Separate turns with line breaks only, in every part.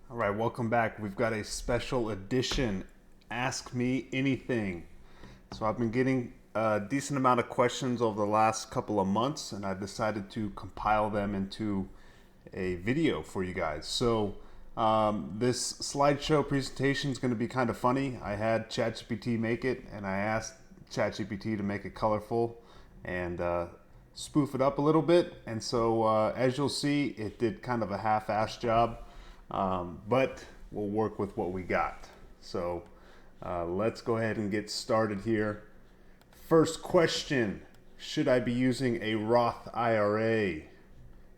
All right, welcome back. We've got a special edition, Ask Me Anything. So I've been getting a decent amount of questions over the last couple of months, and I've decided to compile them into a video for you guys. So this slideshow presentation is going to be kind of funny. I had ChatGPT make it, and I asked ChatGPT to make it colorful and spoof it up a little bit. And so as you'll see, it did kind of a half-assed job. But we'll work with what we got. So let's go ahead and get started here. First question, should I be using a Roth IRA?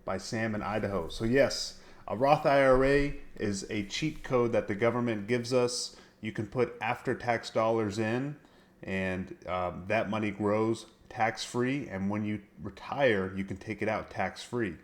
By Sam in Idaho. So yes, a Roth IRA is a cheat code that the government gives us. You can put after-tax dollars in, and that money grows tax-free, and when you retire, you can take it out tax-free.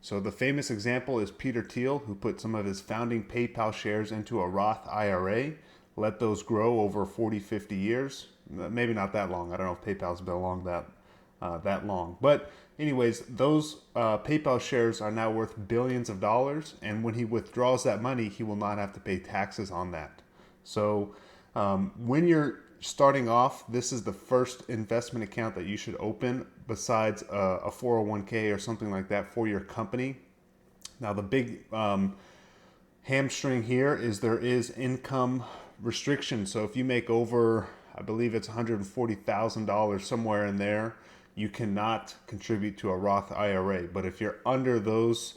So the famous example is Peter Thiel, who put some of his founding PayPal shares into a Roth IRA, let those grow over 40, 50 years. Maybe not that long. I don't know if PayPal's been along that long. But anyways, those PayPal shares are now worth billions of dollars. And when he withdraws that money, he will not have to pay taxes on that. So when you're starting off, this is the first investment account that you should open besides a 401k or something like that for your company. Now, the big hamstring here is there is income restriction. So if you make over, I believe it's $140,000, somewhere in there, you cannot contribute to a Roth IRA. But if you're under those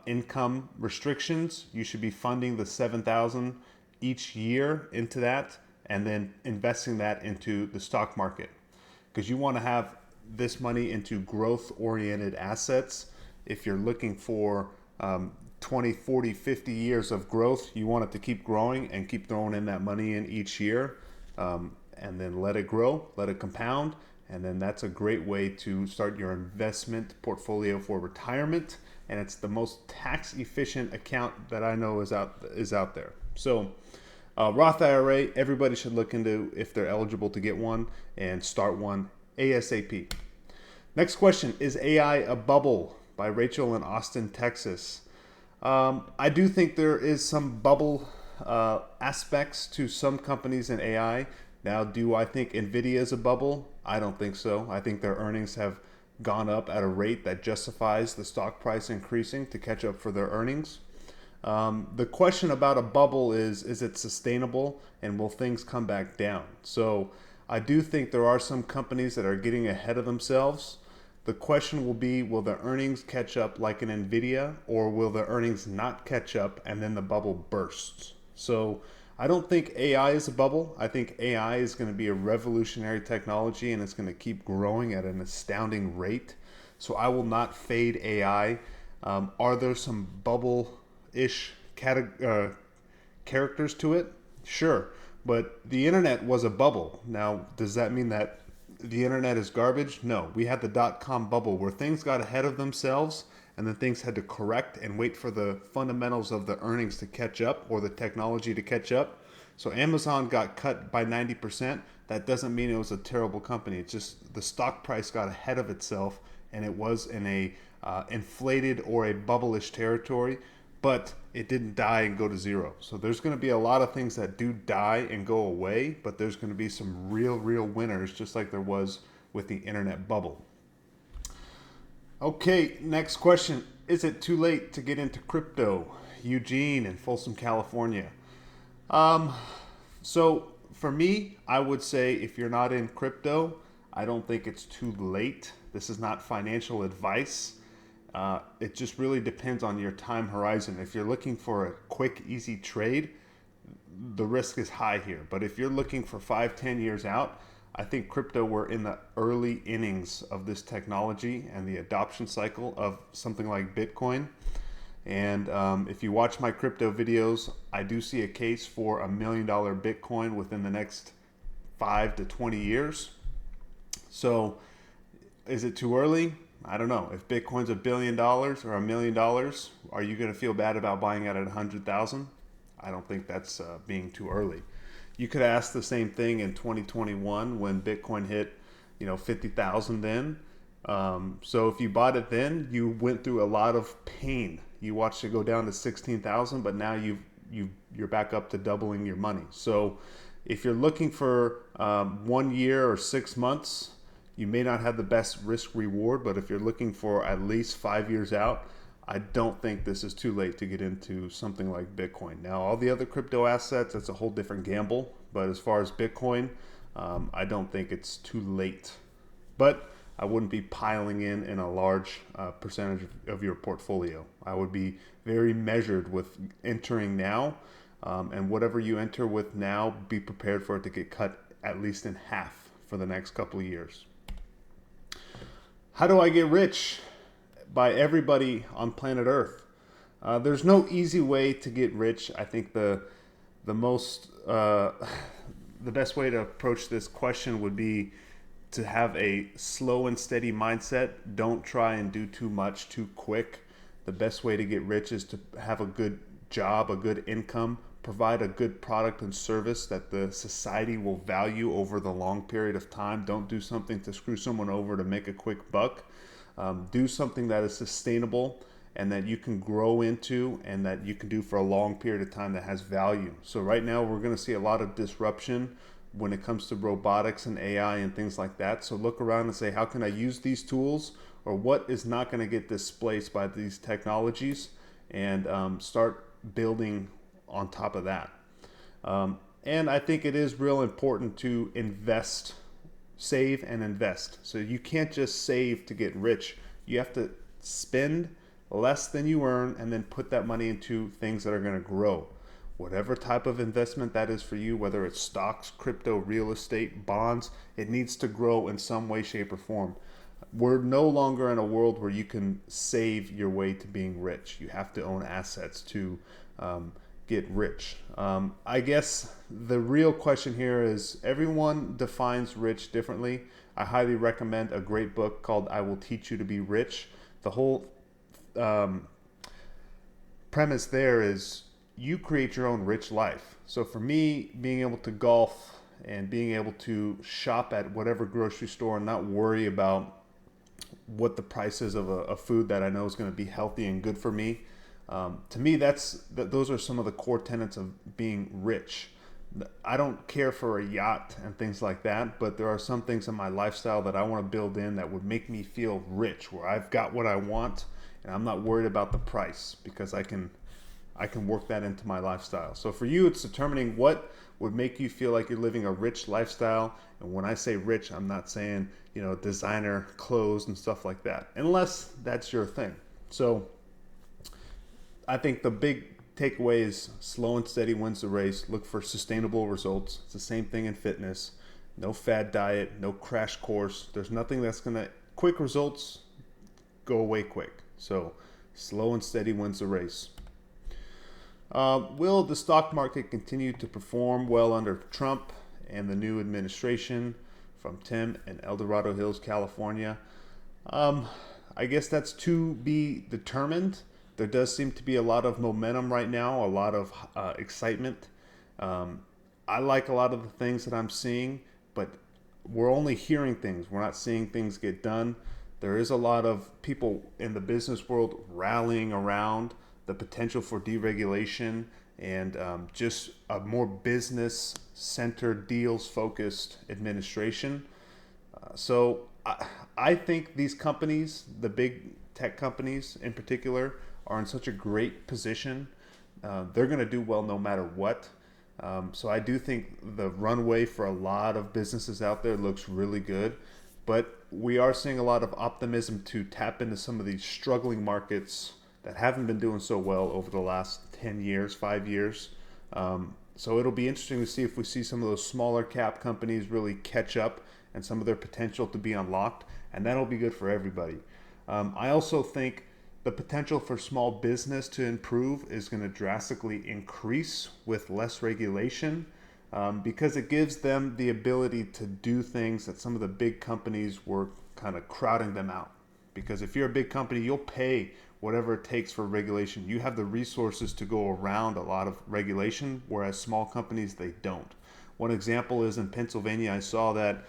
income restrictions, you should be funding the $7,000 each year into that, and then investing that into the stock market, because you want to have this money into growth-oriented assets. If you're looking for 20, 40, 50 years of growth, you want it to keep growing and keep throwing in that money in each year, and then let it grow, let it compound, and then that's a great way to start your investment portfolio for retirement. And it's the most tax-efficient account that I know is out there. So Roth IRA, everybody should look into if they're eligible to get one and start one ASAP. Next question, is AI a bubble? By Rachel in Austin, Texas. I do think there is some bubble aspects to some companies in AI. Now, do I think NVIDIA is a bubble? I don't think so. I think their earnings have gone up at a rate that justifies the stock price increasing to catch up for their earnings. The question about a bubble is it sustainable, and will things come back down? So I do think there are some companies that are getting ahead of themselves. The question will be, will the earnings catch up like an NVIDIA, or will the earnings not catch up and then the bubble bursts? So I don't think AI is a bubble. I think AI is going to be a revolutionary technology, and it's going to keep growing at an astounding rate. So I will not fade AI. Are there some bubble-ish characters to it? Sure. But the internet was a bubble. Now, does that mean that the internet is garbage? No. We had the dot-com bubble where things got ahead of themselves, and then things had to correct and wait for the fundamentals of the earnings to catch up, or the technology to catch up. So Amazon got cut by 90%. That doesn't mean it was a terrible company. It's just the stock price got ahead of itself, and it was in a inflated or a bubble-ish territory, but it didn't die and go to zero. So there's going to be a lot of things that do die and go away, but there's going to be some real winners, just like there was with the internet bubble. Okay, next question. Is it too late to get into crypto? Yujean in Folsom, California. So for me, I would say if you're not in crypto, I don't think it's too late. This is not financial advice. It just really depends on your time horizon. If you're looking for a quick, easy trade, the risk is high here. But if you're looking for 5, 10 years out, I think crypto, we're in the early innings of this technology and the adoption cycle of something like Bitcoin. And if you watch my crypto videos, I do see a case for $1 million Bitcoin within the next 5 to 20 years. So is it too early? I don't know. If Bitcoin's $1 billion or $1 million, are you going to feel bad about buying it at 100,000? I don't think that's being too early. You could ask the same thing in 2021 when Bitcoin hit, 50,000 then. So if you bought it then, you went through a lot of pain. You watched it go down to 16,000, but now you've you're back up to doubling your money. So if you're looking for 1 year or 6 months, you may not have the best risk reward, but if you're looking for at least 5 years out, I don't think this is too late to get into something like Bitcoin. Now, all the other crypto assets, that's a whole different gamble. But as far as Bitcoin, I don't think it's too late. But I wouldn't be piling in a large percentage of your portfolio. I would be very measured with entering now. And whatever you enter with now, be prepared for it to get cut at least in half for the next couple of years. How do I get rich? By everybody on planet Earth. There's no easy way to get rich. I think the best way to approach this question would be to have a slow and steady mindset. Don't try and do too much too quick. The best way to get rich is to have a good job, a good income, provide a good product and service that the society will value over the long period of time. Don't do something to screw someone over to make a quick buck. Do something that is sustainable and that you can grow into and that you can do for a long period of time that has value. So right now we're going to see a lot of disruption when it comes to robotics and AI and things like that. So look around and say, how can I use these tools, or what is not going to get displaced by these technologies, and start building on top of that. And I think it is real important to invest. Save and invest. So you can't just save to get rich. You have to spend less than you earn and then put that money into things that are going to grow. Whatever type of investment that is for you, whether it's stocks, crypto, real estate, bonds, it needs to grow in some way, shape, or form. We're no longer in a world where you can save your way to being rich. You have to own assets to get rich. I guess the real question here is, everyone defines rich differently. I highly recommend a great book called I Will Teach You to Be Rich. The whole premise there is you create your own rich life. So for me, being able to golf and being able to shop at whatever grocery store and not worry about what the price is of a food that I know is going to be healthy and good for me, to me, those are some of the core tenets of being rich. I don't care for a yacht and things like that, but there are some things in my lifestyle that I want to build in that would make me feel rich, where I've got what I want and I'm not worried about the price, because I can work that into my lifestyle. So for you, it's determining what would make you feel like you're living a rich lifestyle. And when I say rich, I'm not saying, designer clothes and stuff like that, unless that's your thing. So I think the big takeaway is slow and steady wins the race. Look for sustainable results. It's the same thing in fitness. No fad diet, no crash course. There's nothing that's going to, quick results go away quick. So slow and steady wins the race. Will the stock market continue to perform well under Trump and the new administration? From Tim in Dorado Hills, California. I guess that's to be determined. There does seem to be a lot of momentum right now, a lot of excitement. I like a lot of the things that I'm seeing, but we're only hearing things. We're not seeing things get done. There is a lot of people in the business world rallying around the potential for deregulation and just a more business-centered, deals-focused administration. So I think these companies, the big tech companies in particular, are in such a great position. They're going to do well no matter what. So I do think the runway for a lot of businesses out there looks really good. But we are seeing a lot of optimism to tap into some of these struggling markets that haven't been doing so well over the last 10 years, 5 years. So it'll be interesting to see if we see some of those smaller cap companies really catch up and some of their potential to be unlocked. And that'll be good for everybody. I also think the potential for small business to improve is going to drastically increase with less regulation, because it gives them the ability to do things that some of the big companies were kind of crowding them out. Because if you're a big company, you'll pay whatever it takes for regulation. You have the resources to go around a lot of regulation, whereas small companies, they don't. One example is in Pennsylvania, I saw that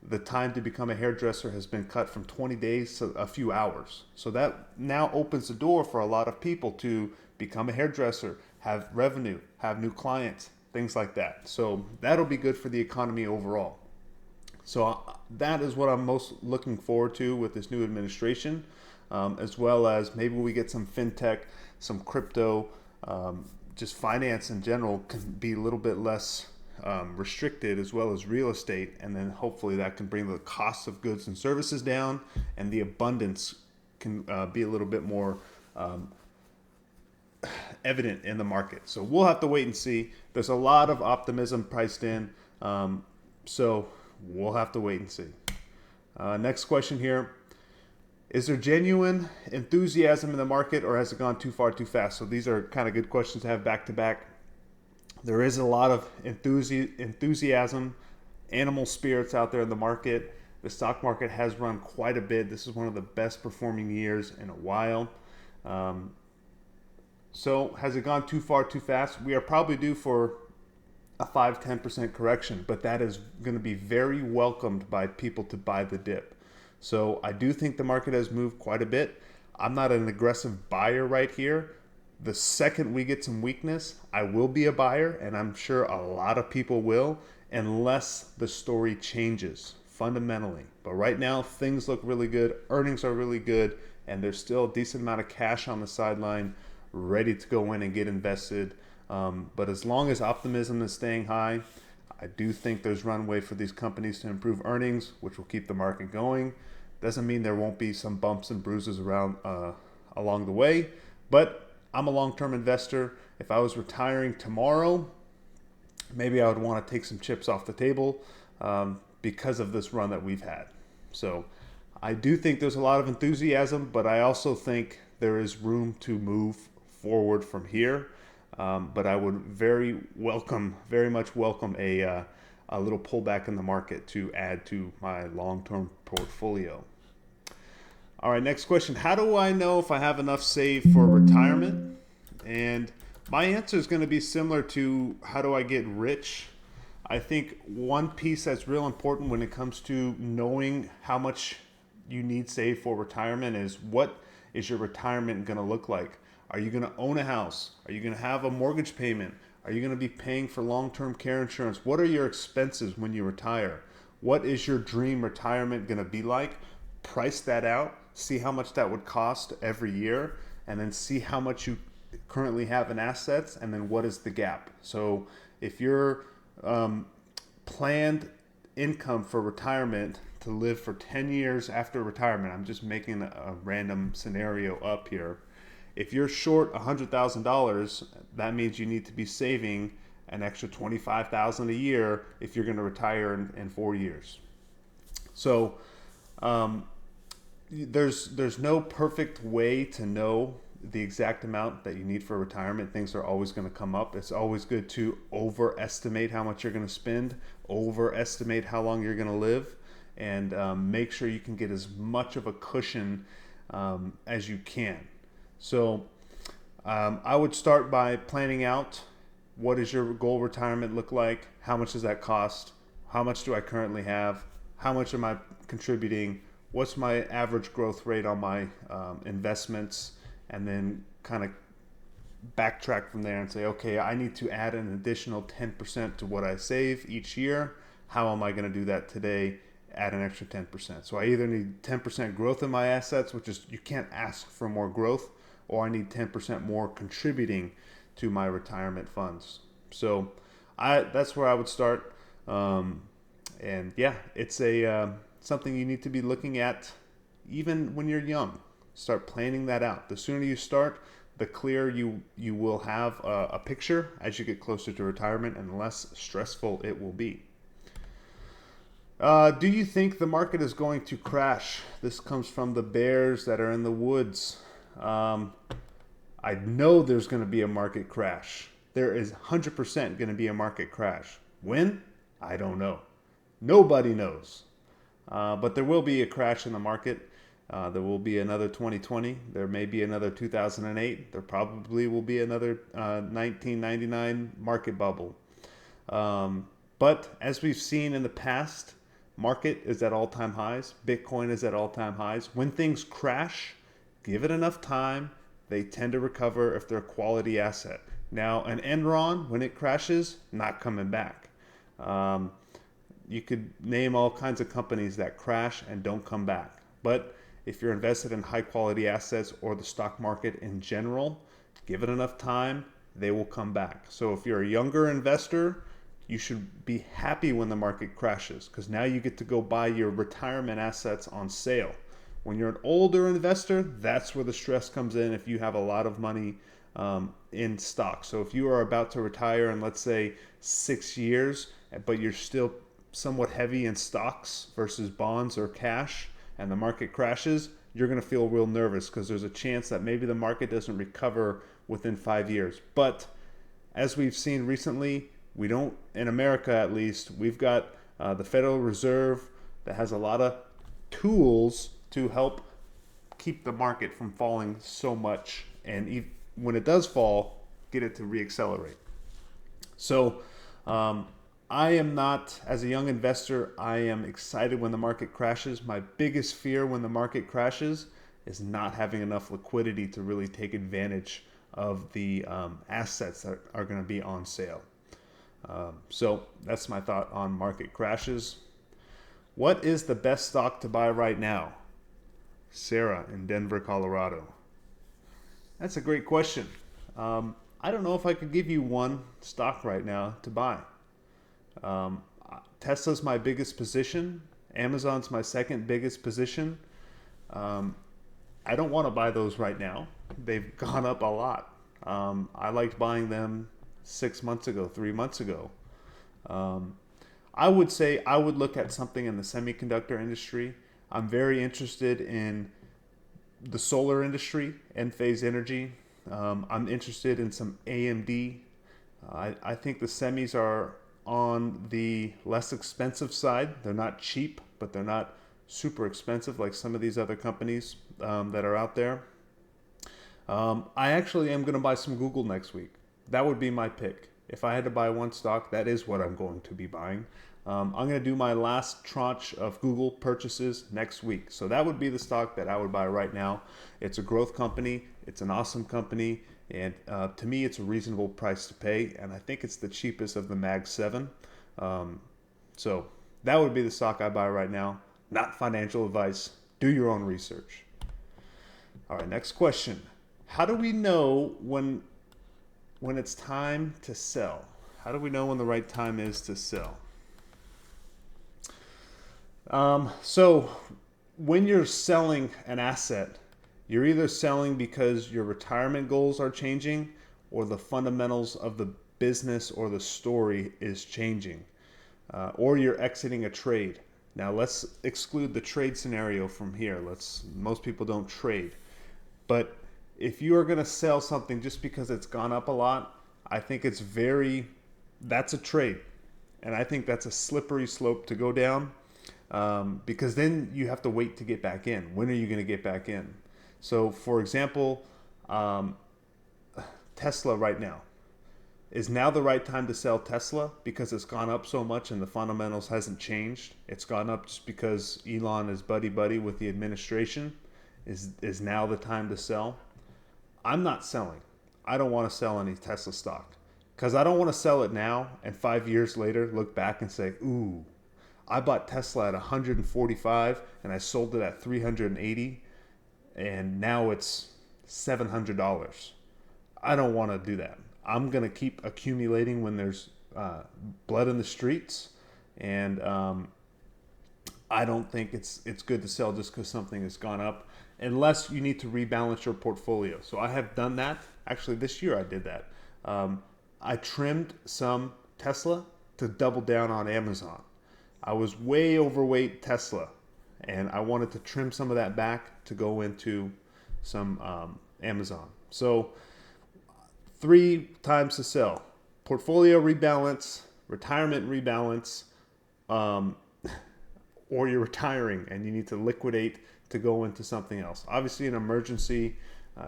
the time to become a hairdresser has been cut from 20 days to a few hours. So that now opens the door for a lot of people to become a hairdresser, have revenue, have new clients, things like that. So that'll be good for the economy overall. So that is what I'm most looking forward to with this new administration, as well as maybe we get some fintech, some crypto, just finance in general can be a little bit less restricted, as well as real estate. And then hopefully that can bring the cost of goods and services down, and the abundance can be a little bit more evident in the market. So we'll have to wait and see. There's a lot of optimism priced in. So we'll have to wait and see. Next question here. Is there genuine enthusiasm in the market, or has it gone too far too fast? So these are kind of good questions to have back to back. There is a lot of enthusiasm, animal spirits out there in the market. The stock market has run quite a bit. This is one of the best performing years in a while. So has it gone too far too fast? We are probably due for a 5-10% correction, but that is going to be very welcomed by people to buy the dip. So I do think the market has moved quite a bit. I'm not an aggressive buyer right here. The second we get some weakness, I will be a buyer, and I'm sure a lot of people will, unless the story changes fundamentally. But right now, things look really good. Earnings are really good, and there's still a decent amount of cash on the sideline ready to go in and get invested. But as long as optimism is staying high, I do think there's runway for these companies to improve earnings, which will keep the market going. Doesn't mean there won't be some bumps and bruises around along the way, but I'm a long-term investor. If I was retiring tomorrow, maybe I would want to take some chips off the table because of this run that we've had. So I do think there's a lot of enthusiasm, but I also think there is room to move forward from here. But I would very much welcome a little pullback in the market to add to my long-term portfolio. All right, next question. How do I know if I have enough saved for retirement? And my answer is going to be similar to how do I get rich? I think one piece that's real important when it comes to knowing how much you need saved for retirement is, what is your retirement going to look like? Are you going to own a house? Are you going to have a mortgage payment? Are you going to be paying for long-term care insurance? What are your expenses when you retire? What is your dream retirement going to be like? Price that out. See how much that would cost every year, and then see how much you currently have in assets, and then what is the gap. So if your planned income for retirement to live for 10 years after retirement, I'm just making a random scenario up here. If you're short $100,000, that means you need to be saving an extra $25,000 a year if you're going to retire in 4 years. So there's no perfect way to know the exact amount that you need for retirement. Things are always going to come up. It's always good to overestimate how much you're going to spend, overestimate how long you're going to live, and make sure you can get as much of a cushion as you can. So I would start by planning out, what does your goal retirement look like? How much does that cost? How much do I currently have? How much am I contributing? What's my average growth rate on my investments? And then kind of backtrack from there and say, okay, I need to add an additional 10% to what I save each year. How am I going to do that today? Add an extra 10%. So I either need 10% growth in my assets, which is, you can't ask for more growth, or I need 10% more contributing to my retirement funds. So that's where I would start. And yeah, it's something you need to be looking at even when you're young. Start planning that out. The sooner you start, the clearer you will have a picture as you get closer to retirement, and the less stressful it will be. Do you think the market is going to crash? This comes from the bears that are in the woods. I know there's going to be a market crash. There is 100% going to be a market crash. When? I don't know. Nobody knows. But there will be a crash in the market. There will be another 2020. There may be another 2008. There probably will be another 1999 market bubble. But as we've seen in the past, market is at all-time highs. Bitcoin is at all-time highs. When things crash, give it enough time. they tend to recover if they're a quality asset. Now, an Enron, when it crashes, not coming back. You could name all kinds of companies that crash and don't come back. But if you're invested in high quality assets or the stock market in general, give it enough time, they will come back. So if you're a younger investor, you should be happy when the market crashes, because now you get to go buy your retirement assets on sale. When you're an older investor, that's where the stress comes in if you have a lot of money in stocks. So if you are about to retire in, let's say, 6 years, but you're still somewhat heavy in stocks versus bonds or cash, and the market crashes, you're going to feel real nervous because there's a chance that maybe the market doesn't recover within 5 years. But as we've seen recently, we don't, in America at least, we've got the Federal Reserve that has a lot of tools to help keep the market from falling so much, and when it does fall, get it to reaccelerate. So I am not, as a young investor, I am excited when the market crashes. My biggest fear when the market crashes is not having enough liquidity to really take advantage of the assets that are going to be on sale. So that's my thought on market crashes. What is the best stock to buy right now? Sarah in Denver, Colorado. That's a great question. I don't know if I could give you one stock right now to buy. Tesla's my biggest position. Amazon's my second biggest position. I don't want to buy those right now. They've gone up a lot. I liked buying them 6 months ago, 3 months ago. I would say I would look at something in the semiconductor industry. I'm very interested in the solar industry, Enphase Energy. I'm interested in some AMD. I think the semis are on the less expensive side. They're not cheap, but they're not super expensive like some of these other companies that are out there. I actually am going to buy some Google next week. That would be my pick. If I had to buy one stock, that is what I'm going to be buying. I'm going to do my last tranche of Google purchases next week. So that would be the stock that I would buy right now. It's a growth company. It's an awesome company. And to me, it's a reasonable price to pay. And I think it's the cheapest of the Mag 7. So that would be the stock I buy right now. Not financial advice. Do your own research. All right, next question. How do we know when it's time to sell? How do we know when the right time is to sell? So when you're selling an asset, you're either selling because your retirement goals are changing or the fundamentals of the business or the story is changing, or you're exiting a trade. Now let's exclude the trade scenario from here. Most people don't trade, but if you are going to sell something just because it's gone up a lot, I think that's a trade. And I think that's a slippery slope to go down, because then you have to wait to get back in. When are you going to get back in? So for example, Tesla right now. Is now the right time to sell Tesla because it's gone up so much and the fundamentals hasn't changed? It's gone up just because Elon is buddy-buddy with the administration. Is now the time to sell? I'm not selling. I don't want to sell any Tesla stock because I don't want to sell it now and 5 years later look back and say, ooh, I bought Tesla at 145 and I sold it at 380 and now it's $700. I don't want to do that. I'm going to keep accumulating when there's blood in the streets, and I don't think it's good to sell just because something has gone up, unless you need to rebalance your portfolio. So I have done that. Actually, this year I did that. I trimmed some Tesla to double down on Amazon. I was way overweight Tesla, and I wanted to trim some of that back to go into some Amazon. So 3 times to sell: portfolio rebalance, retirement rebalance, or you're retiring and you need to liquidate to go into something else. Obviously an emergency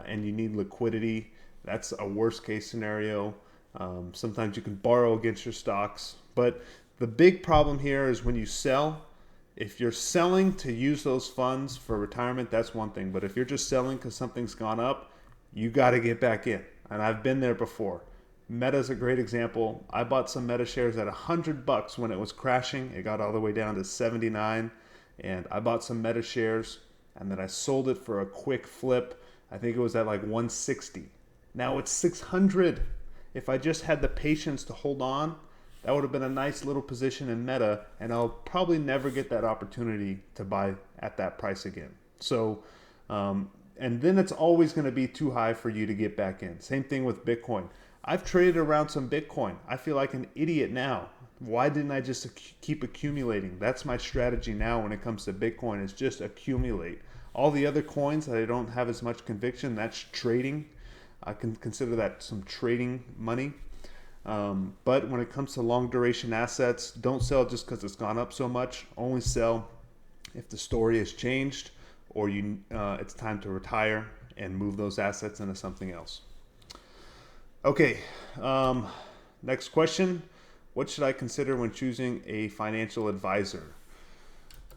and you need liquidity, that's a worst case scenario. Sometimes you can borrow against your stocks, but the big problem here is when you sell. If you're selling to use those funds for retirement, that's one thing. But if you're just selling because something's gone up, you got to get back in. And I've been there before. Meta's a great example. I bought some Meta shares at $100 when it was crashing. It got all the way down to 79, and I bought some Meta shares, and then I sold it for a quick flip. I think it was at like 160. Now it's 600. If I just had the patience to hold on, that would have been a nice little position in Meta, and I'll probably never get that opportunity to buy at that price again. So, and then it's always going to be too high for you to get back in. Same thing with Bitcoin. I've traded around some Bitcoin. I feel like an idiot now. Why didn't I just keep accumulating? That's my strategy now when it comes to Bitcoin, is just accumulate. All the other coins that I don't have as much conviction, that's trading. I can consider that some trading money. But when it comes to long duration assets, don't sell just because it's gone up so much. Only sell if the story has changed, or it's time to retire and move those assets into something else. Okay, next question. What should I consider when choosing a financial advisor?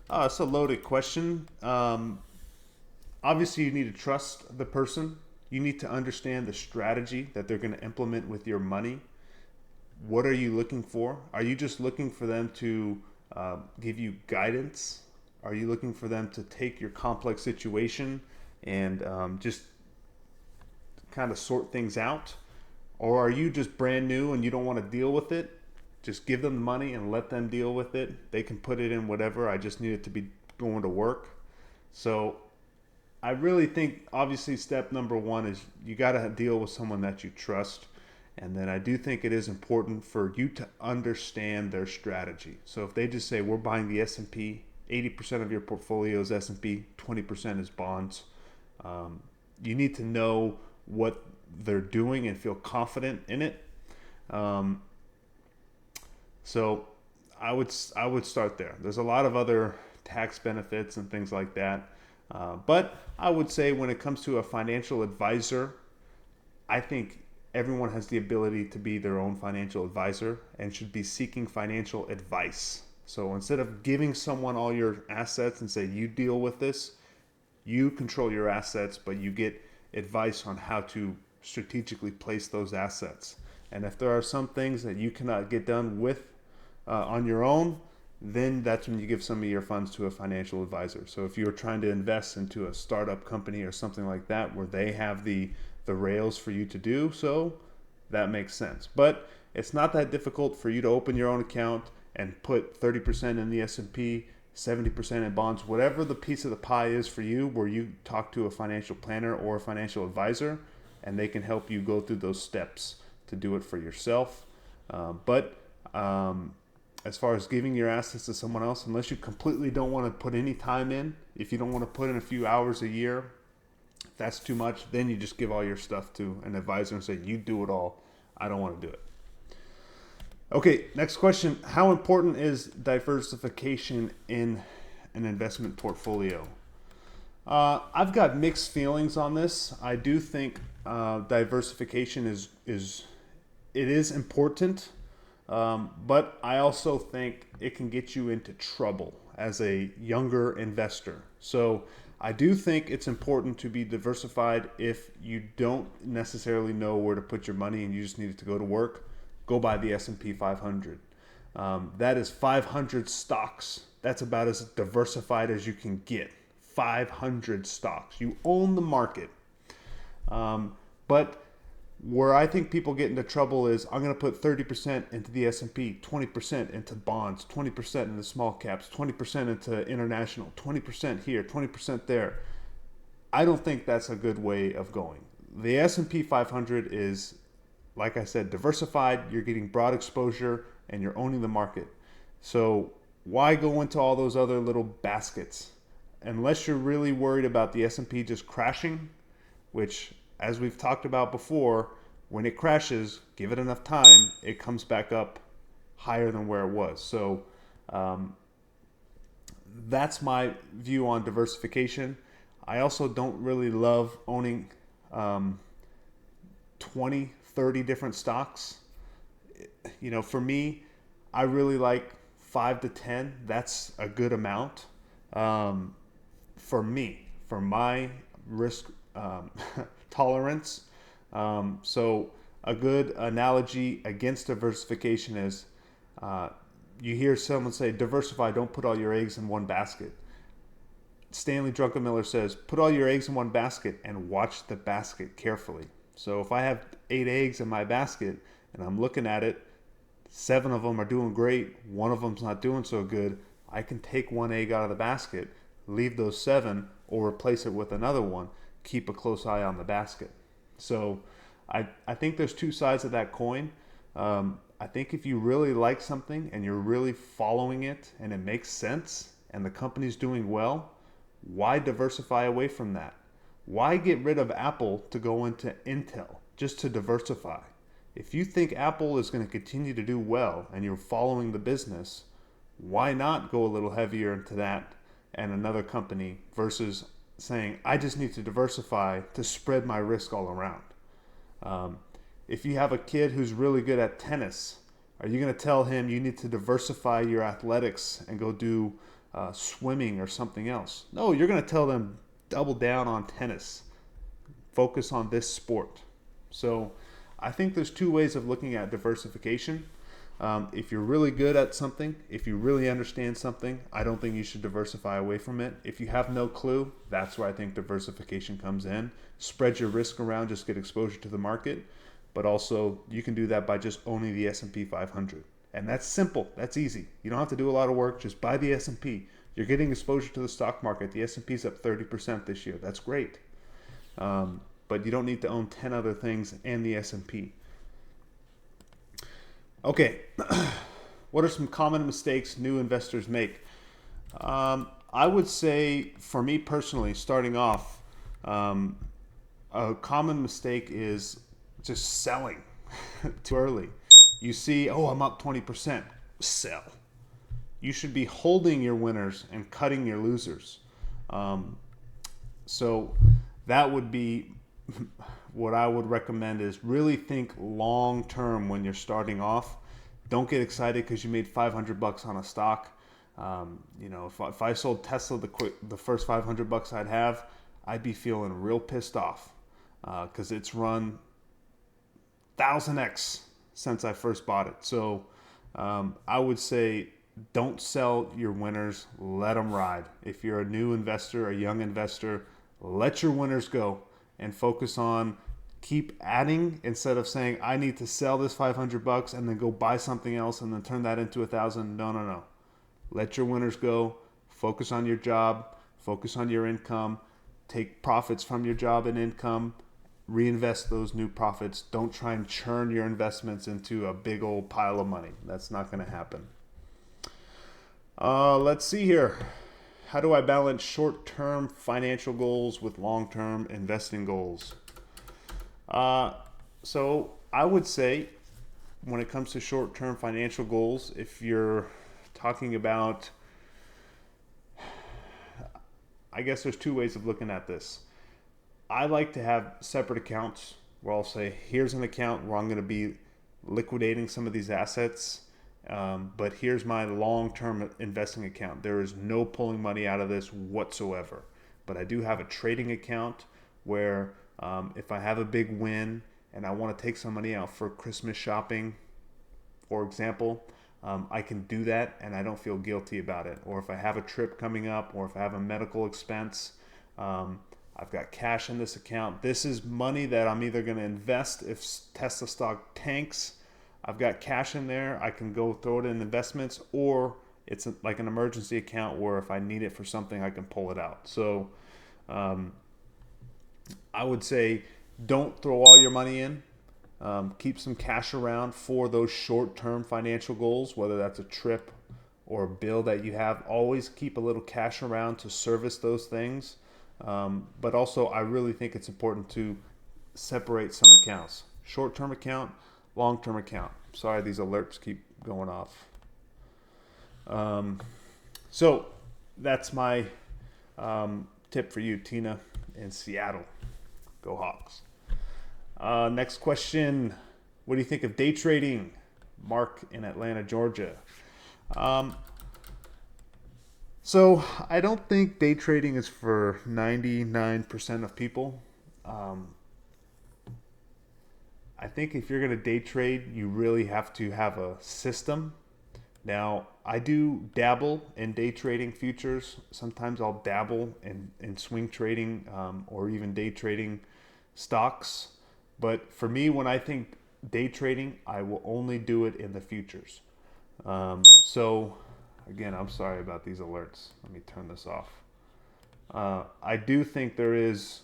It's a loaded question. Obviously, you need to trust the person. You need to understand the strategy that they're going to implement with your money. What are you looking for? Are you just looking for them to give you guidance? Are you looking for them to take your complex situation and just kind of sort things out? Or are you just brand new and you don't want to deal with it? Just give them the money and let them deal with it. They can put it in whatever. I just need it to be going to work. So I really think, obviously, step number one is you got to deal with someone that you trust. And then I do think it is important for you to understand their strategy. So if they just say, we're buying the S&P, 80% of your portfolio is S&P, 20% is bonds, you need to know what they're doing and feel confident in it. So I would start there. There's a lot of other tax benefits and things like that. But I would say when it comes to a financial advisor, I think everyone has the ability to be their own financial advisor and should be seeking financial advice. So instead of giving someone all your assets and say, you deal with this, you control your assets, but you get advice on how to strategically place those assets. And if there are some things that you cannot get done with on your own, then that's when you give some of your funds to a financial advisor. So if you're trying to invest into a startup company or something like that where they have the rails for you to do so, that makes sense. But it's not that difficult for you to open your own account and put 30% in the S&P, 70% in bonds, whatever the piece of the pie is for you, where you talk to a financial planner or a financial advisor, and they can help you go through those steps to do it for yourself. But as far as giving your assets to someone else, unless you completely don't want to put any time in, if you don't want to put in a few hours a year, if that's too much, then you just give all your stuff to an advisor and say, you do it all. I don't want to do it. Okay, next question. How important is diversification in an investment portfolio? I've got mixed feelings on this. I do think diversification is important, but I also think it can get you into trouble as a younger investor. So I do think it's important to be diversified. If you don't necessarily know where to put your money and you just need it to go to work, go buy the S&P 500. That is 500 stocks. That's about as diversified as you can get. 500 stocks. You own the market. But where I think people get into trouble is, I'm going to put 30% into the S&P, 20% into bonds, 20% into small caps, 20% into international, 20% here, 20% there. I don't think that's a good way of going. The S&P 500 is, like I said, diversified. You're getting broad exposure and you're owning the market. So why go into all those other little baskets? Unless you're really worried about the S&P just crashing, which, as we've talked about before, when it crashes, give it enough time, it comes back up higher than where it was. So that's my view on diversification. I also don't really love owning 20, 30 different stocks. You know, for me, I really like 5 to 10. That's a good amount. For me, for my risk tolerance. So a good analogy against diversification is you hear someone say, diversify, don't put all your eggs in one basket. Stanley Druckenmiller says, put all your eggs in one basket and watch the basket carefully. So if I have 8 eggs in my basket and I'm looking at it, 7 of them are doing great, 1 of them's not doing so good, I can take 1 egg out of the basket, leave those 7, or replace it with another one, keep a close eye on the basket. So I think there's 2 sides of that coin. I think if you really like something and you're really following it and it makes sense and the company's doing well, why diversify away from that? Why get rid of Apple to go into Intel just to diversify? If you think Apple is going to continue to do well and you're following the business, why not go a little heavier into that and another company versus saying, I just need to diversify to spread my risk all around? If you have a kid who's really good at tennis, are you going to tell him you need to diversify your athletics and go do swimming or something else? No, you're going to tell them double down on tennis. Focus on this sport. So I think there's 2 ways of looking at diversification. If you're really good at something, if you really understand something, I don't think you should diversify away from it. If you have no clue, that's where I think diversification comes in. Spread your risk around, just get exposure to the market. But also, you can do that by just owning the S&P 500. And that's simple. That's easy. You don't have to do a lot of work. Just buy the S&P. You're getting exposure to the stock market. The S&P is up 30% this year. That's great. But you don't need to own 10 other things and the S&P. Okay, what are some common mistakes new investors make? I would say, for me personally, starting off, a common mistake is just selling too early. You see, oh, I'm up 20%, sell. You should be holding your winners and cutting your losers. So that would be what I would recommend, is really think long term when you're starting off. Don't get excited because you made $500 on a stock. If I sold Tesla the first $500 I'd have, I'd be feeling real pissed off because it's run 1000x since I first bought it. So I would say don't sell your winners. Let them ride. If you're a new investor, a young investor, let your winners go and focus on keep adding instead of saying I need to sell this $500 and then go buy something else and then turn that into 1,000. No. Let your winners go. Focus on your job. Focus on your income. Take profits from your job and income. Reinvest those new profits. Don't try and churn your investments into a big old pile of money. That's not going to happen. Let's see here. How do I balance short-term financial goals with long-term investing goals? So I would say when it comes to short-term financial goals, if you're talking about, I guess there's 2 ways of looking at this. I like to have separate accounts where I'll say, here's an account where I'm going to be liquidating some of these assets. But here's my long-term investing account. There is no pulling money out of this whatsoever. But I do have a trading account where if I have a big win and I want to take some money out for Christmas shopping, for example, I can do that and I don't feel guilty about it. Or if I have a trip coming up, or if I have a medical expense, I've got cash in this account. This is money that I'm either going to invest if Tesla stock tanks. I've got cash in there. I can go throw it in investments, or it's like an emergency account where if I need it for something, I can pull it out. So I would say don't throw all your money in. Keep some cash around for those short-term financial goals, whether that's a trip or a bill that you have. Always keep a little cash around to service those things. But also, I really think it's important to separate some accounts. Short-term account, long-term account. Sorry, these alerts keep going off. So that's my tip for you, Tina in Seattle. Go Hawks. Next question. What do you think of day trading? Mark in Atlanta, Georgia. So I don't think day trading is for 99% of people. I think if you're going to day trade, you really have to have a system. Now, I do dabble in day trading futures. Sometimes I'll dabble in swing trading or even day trading stocks. But for me, when I think day trading, I will only do it in the futures. So, again, I'm sorry about these alerts. Let me turn this off. I do think there is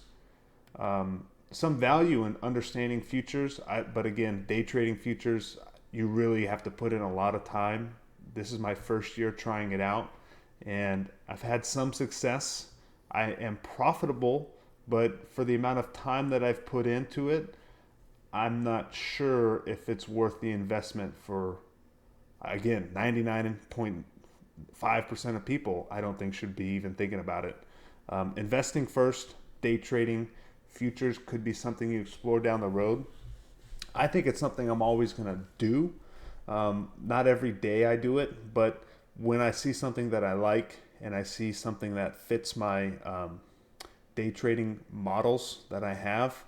some value in understanding futures, but again, day trading futures, you really have to put in a lot of time. This is my first year trying it out, and I've had some success. I am profitable, but for the amount of time that I've put into it, I'm not sure if it's worth the investment for, again, 99.5% of people I don't think should be even thinking about it. Investing first, day trading, futures could be something you explore down the road. I think it's something I'm always going to do. Not every day I do it, but when I see something that I like and I see something that fits my day trading models that I have,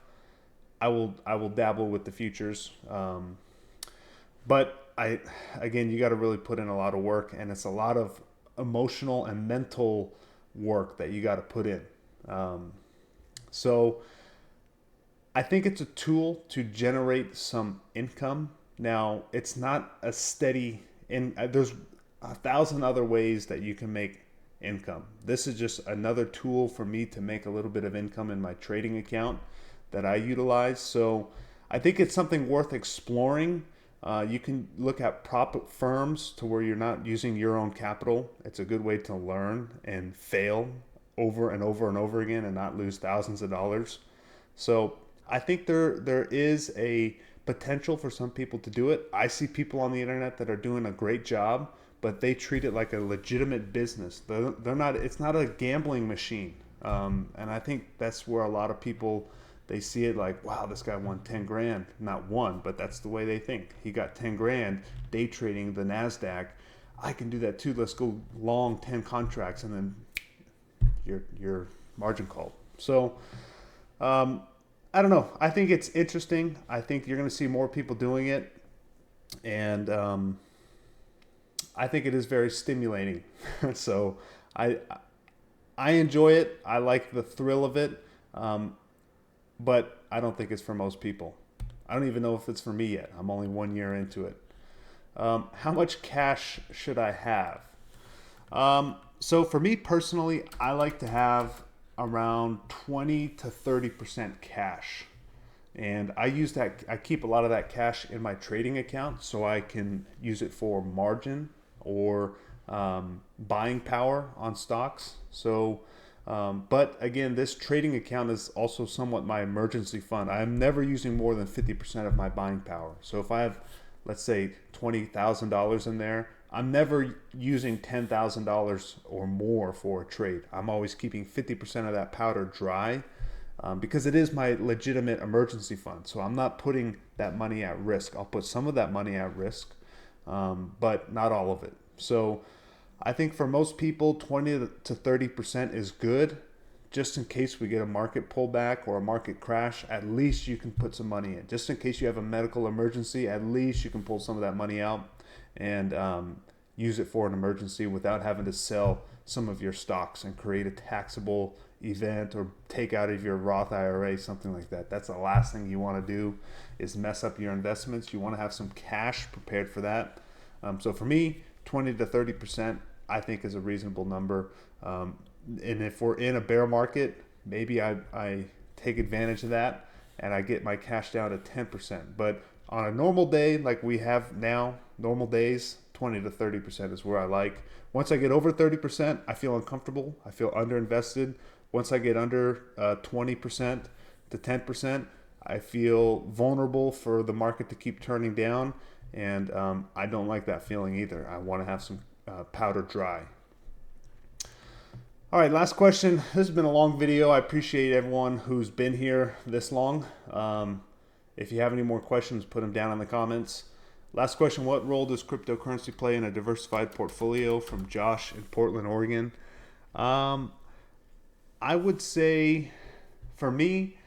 I will dabble with the futures. But again, you got to really put in a lot of work, and it's a lot of emotional and mental work that you got to put in. So I think it's a tool to generate some income. Now, it's not a steady, there's 1,000 other ways that you can make income. This is just another tool for me to make a little bit of income in my trading account that I utilize. So I think it's something worth exploring. You can look at prop firms to where you're not using your own capital. It's a good way to learn and fail over and over and over again and not lose thousands of dollars. So I think there is a potential for some people to do it. I see people on the internet that are doing a great job, but they treat it like a legitimate business. They're not. It's not a gambling machine. And I think that's where a lot of people, they see it like, wow, this guy won 10 grand. Not one, but that's the way they think. He got 10 grand day trading the NASDAQ. I can do that too. Let's go long 10 contracts and then your margin call. So I don't know. I think it's interesting. I think you're going to see more people doing it. And I think it is very stimulating. So I enjoy it. I like the thrill of it. But I don't think it's for most people. I don't even know if it's for me yet. I'm only 1 year into it. How much cash should I have? So for me personally, I like to have around 20 to 30% cash. And I keep a lot of that cash in my trading account so I can use it for margin or buying power on stocks. So but again, this trading account is also somewhat my emergency fund. I'm never using more than 50% of my buying power. So if I have, let's say, $20,000 in there, I'm never using $10,000 or more for a trade. I'm always keeping 50% of that powder dry because it is my legitimate emergency fund. So I'm not putting that money at risk. I'll put some of that money at risk, but not all of it. So I think for most people, 20 to 30% is good. Just in case we get a market pullback or a market crash, at least you can put some money in. Just in case you have a medical emergency, at least you can pull some of that money out and use it for an emergency without having to sell some of your stocks and create a taxable event or take out of your Roth IRA, something like that. That's the last thing you want to do is mess up your investments. You want to have some cash prepared for that. So for me, 20 to 30% I think is a reasonable number. And if we're in a bear market, maybe I take advantage of that and I get my cash down to 10%. But on a normal day like we have now, normal days, 20 to 30% is where I like. Once I get over 30%, I feel uncomfortable. I feel underinvested. Once I get under 20% to 10%, I feel vulnerable for the market to keep turning down. And I don't like that feeling either. I want to have some powder dry. All right, last question. This has been a long video. I appreciate everyone who's been here this long. If you have any more questions, put them down in the comments. Last question, what role does cryptocurrency play in a diversified portfolio? From Josh in Portland, Oregon. I would say for me,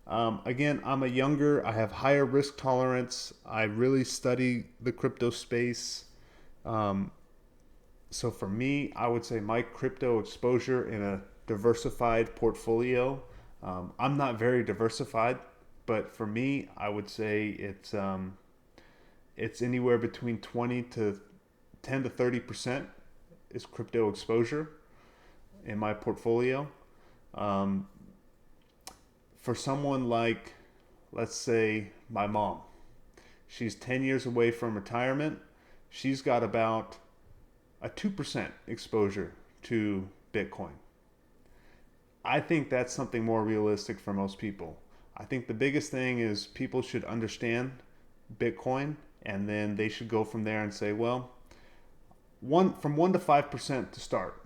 Again, I have higher risk tolerance. I really study the crypto space. Um, so for me, I would say my crypto exposure in a diversified portfolio. I'm not very diversified, but for me, I would say it's anywhere between 20 to 10 to 30% is crypto exposure in my portfolio. Um, for someone like, let's say, my mom, she's 10 years away from retirement. She's got about a 2% exposure to Bitcoin. I think that's something more realistic for most people. I think the biggest thing is people should understand Bitcoin, and then they should go from there and say, well, from 1 to 5% to start.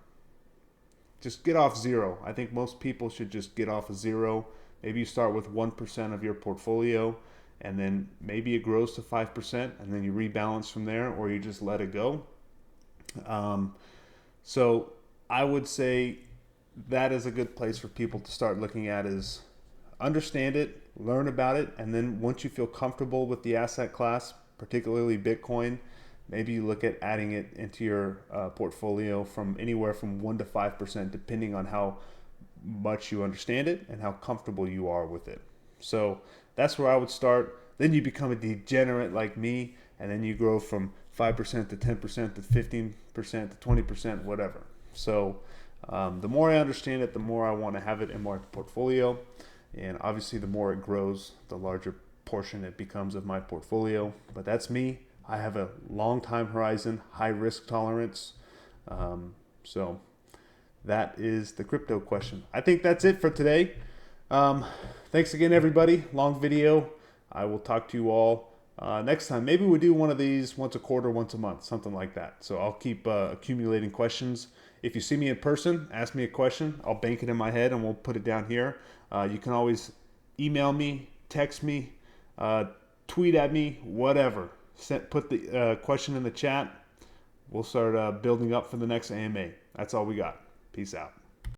Just get off zero. I think most people should just get off of zero. Maybe you start with 1% of your portfolio, and then maybe it grows to 5%, and then you rebalance from there, or you just let it go. So I would say that is a good place for people to start looking at, is understand it, learn about it, and then once you feel comfortable with the asset class, particularly Bitcoin, maybe you look at adding it into your portfolio from anywhere from 1 to 5%, depending on how much you understand it and how comfortable you are with it. So that's where I would start. Then you become a degenerate like me, and then you grow from 5% to 10% to 15% to 20%, whatever. So the more I understand it, the more I want to have it in my portfolio. And obviously, the more it grows, the larger portion it becomes of my portfolio. But that's me. I have a long time horizon, high risk tolerance. So that is the crypto question. I think that's it for today. Thanks again, everybody. Long video. I will talk to you all next time. Maybe we'll do one of these once a quarter, once a month, something like that. So I'll keep accumulating questions. If you see me in person, ask me a question. I'll bank it in my head and we'll put it down here. You can always email me, text me, tweet at me, whatever. Put the question in the chat. We'll start building up for the next AMA. That's all we got. Peace out.